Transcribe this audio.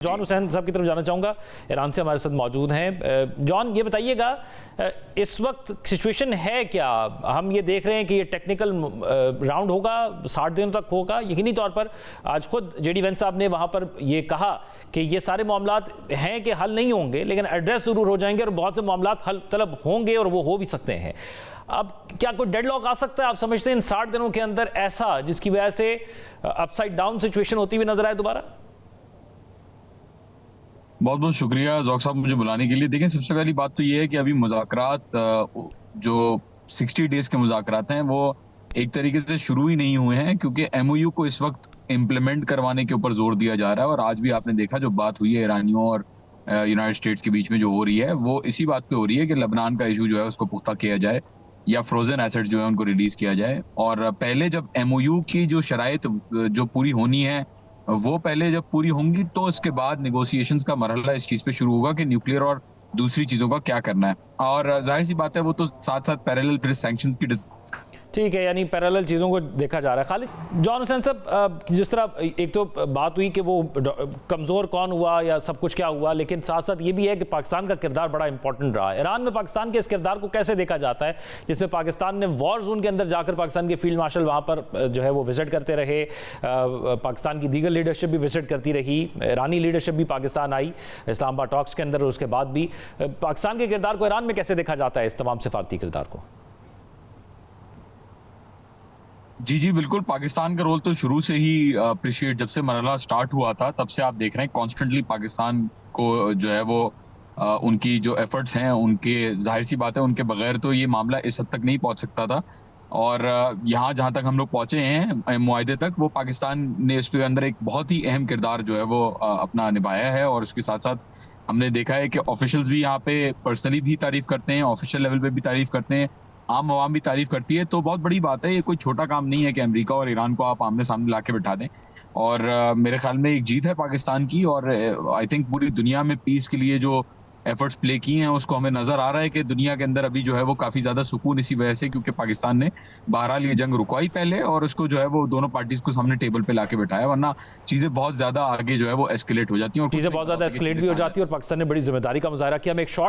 John Hussain साहब की तरफ जाना चाहूँगा, ईरान से हमारे साथ मौजूद हैं। जॉन, ये बताइएगा इस वक्त सिचुएशन है क्या? हम ये देख रहे हैं कि ये टेक्निकल राउंड होगा, 60 दिनों तक होगा। यकीनी तौर पर आज खुद जेडी वेंस साहब ने वहाँ पर ये कहा कि ये सारे मामलात हैं कि हल नहीं होंगे, लेकिन एड्रेस ज़रूर हो जाएंगे और बहुत से मामलात हल तलब होंगे और वो हो भी सकते हैं। अब क्या कोई डेडलॉक आ सकता है, आप समझते हैं, इन 60 दिनों के अंदर ऐसा जिसकी वजह से अपसाइड डाउन सिचुएशन होती हुई नजर आए दोबारा? बहुत बहुत शुक्रिया ज़ौक साहब मुझे बुलाने के लिए। देखिए, सबसे पहली बात तो ये है कि अभी मुज़ाकरात जो 60 डेज के मुज़ाकरात हैं वो एक तरीके से शुरू ही नहीं हुए हैं, क्योंकि एमओयू को इस वक्त इम्प्लीमेंट करवाने के ऊपर जोर दिया जा रहा है। और आज भी आपने देखा जो बात हुई है ईरानियों और यूनाइटेड स्टेट्स के बीच में जो हो रही है, वो इसी बात पे हो रही है कि लेबनान का इशू जो है उसको पुख्ता किया जाए या फ्रोजन एसेट्स जो है उनको रिलीज किया जाए। और पहले जब एमओयू की जो शराइत जो पूरी होनी है वो पहले जब पूरी होंगी तो इसके बाद निगोशिएशंस का मरहला इस चीज पे शुरू होगा कि न्यूक्लियर और दूसरी चीजों का क्या करना है। और जाहिर सी बात है वो तो साथ साथ पैरेलल फिर सैंक्शंस की ठीक है, यानी पैरेलल चीज़ों को देखा जा रहा है। खालिद जॉन हुसैन साहब, जिस तरह एक तो बात हुई कि वो कमज़ोर कौन हुआ या सब कुछ क्या हुआ, लेकिन साथ साथ ये भी है कि पाकिस्तान का किरदार बड़ा इंपॉर्टेंट रहा है। ईरान में पाकिस्तान के इस किरदार को कैसे देखा जाता है, जिसमें पाकिस्तान ने वॉर जोन के अंदर जाकर पाकिस्तान के फील्ड मार्शल वहाँ पर जो है वो विजिट करते रहे, पाकिस्तान की दीगर लीडरशिप भी विजिट करती रही, ईरानी लीडरशिप भी पाकिस्तान आई इस्लामाबाद टॉक्स के अंदर, और उसके बाद भी पाकिस्तान के किरदार को ईरान में कैसे देखा जाता है, इस तमाम सिफारती किरदार को? जी बिल्कुल, पाकिस्तान का रोल तो शुरू से ही अप्रिशिएट, जब से मरहला स्टार्ट हुआ था तब से आप देख रहे हैं कॉन्स्टेंटली पाकिस्तान को जो है वो उनकी जो एफर्ट्स हैं उनके, जाहिर सी बात है उनके बगैर तो ये मामला इस हद तक नहीं पहुंच सकता था। और यहाँ जहाँ तक हम लोग पहुंचे हैं मुआहदे तक, वो पाकिस्तान ने इसके अंदर एक बहुत ही अहम किरदार जो है वो अपना निभाया है। और उसके साथ साथ हमने देखा है कि ऑफिशियल्स भी यहाँ पे पर्सनली भी तारीफ करते हैं, ऑफिशियल लेवल पे भी तारीफ करते हैं, आम आवाम भी तारीफ करती है। तो बहुत बड़ी बात है, ये कोई छोटा काम नहीं है कि अमेरिका और ईरान को आप आमने सामने ला के बिठा दें। और मेरे ख्याल में एक जीत है पाकिस्तान की। और आई थिंक पूरी दुनिया में पीस के लिए जो एफर्ट्स प्ले किए हैं उसको हमें नजर आ रहा है कि दुनिया के अंदर अभी जो है वो काफी ज्यादा सुकून इसी वजह से, क्योंकि पाकिस्तान ने बहरहाल ये जंग रुकवाई पहले और उसको जो है वो दोनों पार्टीज को सामने टेबल पे लाके बिठाया, वरना चीजें बहुत ज्यादा आगे जो है वो एस्केलेट हो जाती हैं और चीजें बहुत ज्यादा एस्केलेट भी हो जाती है और पाकिस्तान ने बड़ी जिम्मेदारी का मुजाहरा किया। हम एक शॉर्ट